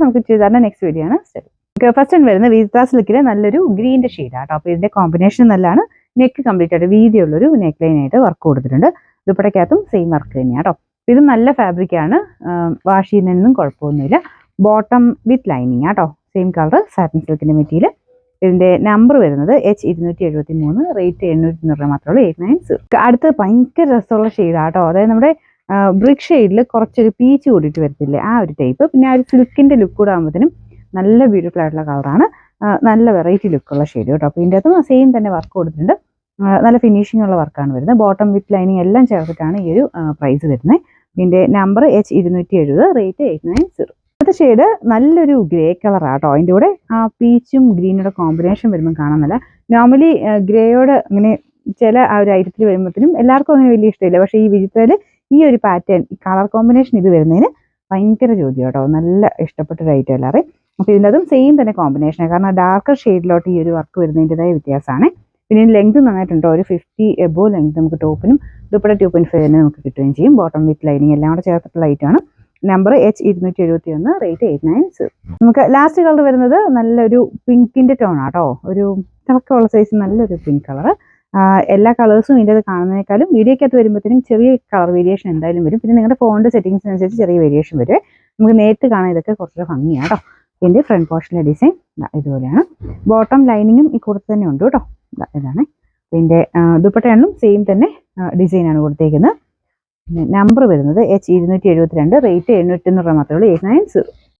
നമുക്ക് ചുരിദാറിന്റെ next video ആണ്. First time വരുന്ന വിസ്ത സിൽക്കിൽ നല്ലൊരു ഗ്രീൻ്റെ ഷെയ്ഡാണ് കേട്ടോ. അപ്പോൾ ഇതിന്റെ കോമ്പിനേഷൻ നല്ലതാണ്. നെക്ക് കംപ്ലീറ്റ് ആയിട്ട് വീതിയുള്ളൊരു നെക്ക് ലൈൻ ആയിട്ട് വർക്ക് കൊടുത്തിട്ടുണ്ട്. ദുപ്പട്ടയ്ക്കകത്തും സെയിം വർക്ക് തന്നെയാണ് കേട്ടോ. ഇത് നല്ല ഫാബ്രിക് ആണ്, വാഷ് ചെയ്യുന്നതിനൊന്നും കുഴപ്പമൊന്നുമില്ല. ബോട്ടം വിത്ത് ലൈനിങ് കേട്ടോ, സെയിം കളർ സാറ്റിൻ സിൽക്കിന്റെ മെറ്റീരിയൽ. ഇതിന്റെ നമ്പർ വരുന്നത് H273, റേറ്റ് 800 രൂപ മാത്രമേ ഉള്ളൂ. 890. അടുത്ത് ഭയങ്കര രസമുള്ള ഷെയ്ഡാണ് കേട്ടോ. അതായത് നമ്മുടെ ബ്രിക്ക് ഷെയ്ഡിൽ കുറച്ചൊരു പീച്ച് കൂടിയിട്ട് വരത്തില്ലേ, ആ ഒരു ടൈപ്പ്. പിന്നെ ആ ഒരു സിൽക്കിന്റെ ലുക്ക് കൂടെ ആകുമ്പോഴത്തേനും നല്ല ബ്യൂട്ടിഫുൾ ആയിട്ടുള്ള കളറാണ്. നല്ല വെറൈറ്റി ലുക്കുള്ള ഷെയ്ഡ് കേട്ടോ. അപ്പോൾ ഇതിൻ്റെ അകത്ത് സെയിം തന്നെ വർക്ക് കൊടുത്തിട്ടുണ്ട്. നല്ല ഫിനിഷിംഗ് ഉള്ള വർക്കാണ് വരുന്നത്. ബോട്ടം വിത്ത് ലൈനിങ് എല്ലാം ചേർത്തിട്ടാണ് ഈ ഒരു പ്രൈസ് വരുന്നത്. ഇതിന്റെ നമ്പർ H270, റേറ്റ് 890. അടുത്ത ഷെയ്ഡ് നല്ലൊരു ഗ്രേ കളറാണ് കേട്ടോ. അതിൻ്റെ കൂടെ ആ പീച്ചും ഗ്രീനോടെ കോമ്പിനേഷൻ വരുമ്പോൾ കാണാൻ നല്ല. നോർമലി ഗ്രേയോട് അങ്ങനെ ചില ആ ഒരു ഐറ്റത്തിൽ വരുമ്പോഴത്തേനും എല്ലാവർക്കും അങ്ങനെ വലിയ ഇഷ്ടമില്ല. പക്ഷേ ഈ വിചിത്രയിൽ ഈ ഒരു പാറ്റേൺ, ഈ കളർ കോമ്പിനേഷൻ ഇത് വരുന്നതിന് ഭയങ്കര ചോദ്യം കേട്ടോ. നല്ല ഇഷ്ടപ്പെട്ട ഒരു ഐറ്റം എല്ലാവരും. അപ്പോൾ ഇതിൻ്റെ അതും സെയിം തന്നെ കോമ്പിനേഷനാണ്. കാരണം ഡാർക്കർ ഷെയ്ഡിലോട്ട് ഈ ഒരു വർക്ക് വരുന്നതിൻ്റെതായ വ്യത്യാസമാണ്. പിന്നെ ലെങ്ത് നന്നായിട്ടുണ്ടോ, ഒരു 50 എബോ ലെങ്ത് നമുക്ക് ടോപ്പിനും ദുപ്പട്ട 2.5 തന്നെ നമുക്ക് കിട്ടുകയും ചെയ്യും. ബോട്ടം വിത്ത് ലൈനിങ് എല്ലാം കൂടെ ചേർത്തിട്ടുള്ള ഐറ്റമാണ്. Number H271, rate 890. നമുക്ക് ലാസ്റ്റ് കളർ വരുന്നത് നല്ലൊരു പിങ്കിന്റെ ടോൺ ആട്ടോ. ഒരു തിളക്കമുള്ള സൈസ് നല്ലൊരു പിങ്ക് കളർ. എല്ലാ കളേഴ്സും ഇതിൻ്റെ അത് കാണുന്നതിനേക്കാളും വീഡിയോക്കകത്ത് വരുമ്പോഴത്തേനും ചെറിയ കളർ വേരിയേഷൻ എന്തായാലും വരും. പിന്നെ നിങ്ങളുടെ ഫോണിന്റെ സെറ്റിംഗ്സിനനുസരിച്ച് ചെറിയ വേരിയേഷൻ വരും. നമുക്ക് നേരിട്ട് കാണാൻ ഇതൊക്കെ കുറച്ചുകൂടെ ഭംഗിയാണ് കേട്ടോ. ഇതിന്റെ ഫ്രണ്ട് പോർഷനിലെ ഡിസൈൻ ഇതുപോലെയാണ്. ബോട്ടം ലൈനിങ്ങും ഈ കൂടെ തന്നെ ഉണ്ട് കേട്ടോ. ഇതാണ് ഇതിന്റെ ദുപ്പട്ടയാണെങ്കിലും സെയിം തന്നെ ഡിസൈനാണ് കൊടുത്തേക്കുന്നത്. നമ്പർ വരുന്നത് H272, റേറ്റ് 800 രൂപ മാത്രമേ ഉള്ളൂ. 890.